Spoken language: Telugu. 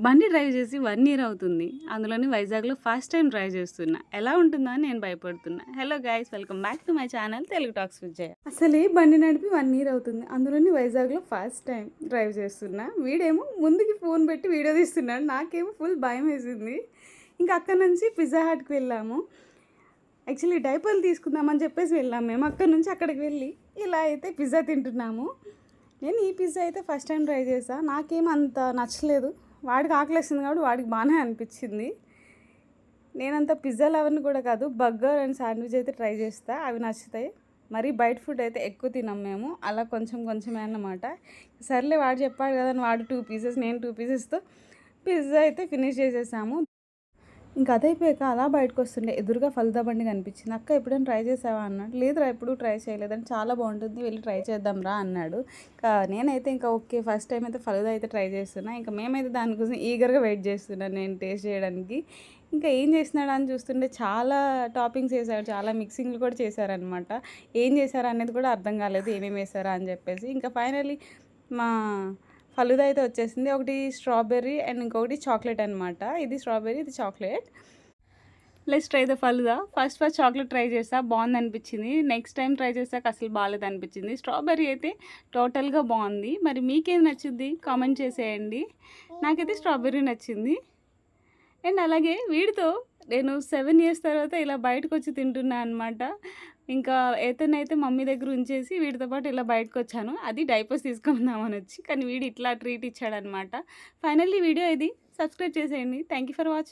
బండి డ్రైవ్ చేసి 1 ఇయర్ అవుతుంది. అందులోని వైజాగ్‌లో ఫస్ట్ టైమ్ డ్రైవ్ చేస్తున్నా. ఎలా ఉంటుందా అని నేను భయపడుతున్నా. Hello guys, welcome back to my channel Telugu talks with Jaya. అసలే బండి నడిపి 1 ఇయర్ అవుతుంది. అందులోని వైజాగ్‌లో ఫస్ట్ టైం డ్రైవ్ చేస్తున్నా. వీడేమో ముందుకి ఫోన్ పెట్టి వీడియో తీస్తున్నాడు. నాకేమో ఫుల్ భయం వేసింది. ఇంకా అక్కడి నుంచి పిజ్జా హట్‌కి వెళ్ళాము. యాక్చువల్లీ డైపర్లు తీసుకుందామని చెప్పేసి వెళ్ళాము మేము. అక్కడి నుంచి అక్కడికి వెళ్ళి ఇలా అయితే పిజ్జా తింటున్నాము. నేను ఈ పిజ్జా అయితే ఫస్ట్ టైం ట్రై చేశాను. నాకేం అంత నచ్చలేదు. వాడికి ఆకలేస్తుంది కాబట్టి వాడికి బాగానే అనిపించింది. నేనంత పిజ్జా లవర్ని కూడా కాదు, బర్గర్ అండ్ శాండ్విచ్ అయితే ట్రై చేస్తా, అవి నచ్చుతాయి. మరి బయట ఫుడ్ అయితే ఎక్కువ తినాం మేము, అలా కొంచెం కొంచెమే అన్నమాట. సర్లే వాడు చెప్పాడు కదా అని వాడు 2 పీసెస్, నేను 2 పీసెస్తో పిజ్జా అయితే ఫినిష్ చేసేసాము. ఇంకా అదైపోయాక అలా బయటకు వస్తుండే ఎదురుగా ఫలుదా బండి కనిపించింది. అక్క ఎప్పుడైనా ట్రై చేసావా అన్నాడు. లేదురా ఎప్పుడు ట్రై చేయలేదని, చాలా బాగుంటుంది వెళ్ళి ట్రై చేద్దాం రా అన్నాడు. ఇంకా నేనైతే ఇంకా ఓకే ఫస్ట్ టైం అయితే ఫలుదా అయితే ట్రై చేస్తున్నా. ఇంకా మేమైతే దానికోసం ఈగర్గా వెయిట్ చేస్తున్నాను నేను టేస్ట్ చేయడానికి. ఇంకా ఏం చేస్తున్నాడు అని చూస్తుంటే చాలా టాపింగ్స్ వేసాడు, చాలా మిక్సింగ్లు కూడా చేశారనమాట. ఏం చేశారా అనేది కూడా అర్థం కాలేదు, ఏమేమి వేసారా అని చెప్పేసి. ఇంకా ఫైనలీ మా ఫలుదా అయితే వచ్చేసింది. ఒకటి స్ట్రాబెర్రీ అండ్ ఇంకొకటి చాక్లెట్ అనమాట. ఇది స్ట్రాబెర్రీ, ఇది chocolate. Let's try the falooda. First chocolate try చేసా, బాగుంది అనిపించింది. నెక్స్ట్ టైం ట్రై చేసాక అసలు బాగాలేదు అనిపించింది. స్ట్రాబెర్రీ అయితే టోటల్గా బాగుంది. మరి మీకేం నచ్చుద్ది కామెంట్ చేసేయండి. నాకైతే స్ట్రాబెర్రీ నచ్చింది. అండ్ అలాగే వీడితో నేను 7 ఇయర్స్ తర్వాత ఇలా బయటకు వచ్చి తింటున్నా అనమాట. ఇంకా ఏతనైతే మమ్మీ దగ్గర ఉంచేసి వీడితో పాటు ఇలా బయటకు వచ్చాను. అది డైపర్స్ తీసుకుందామని వచ్చి, కానీ వీడు ఇట్లా ట్రీట్ ఇచ్చాడనమాట. ఫైనల్లీ వీడియో ఇది. సబ్స్క్రైబ్ చేసేయండి. Thank you for watching.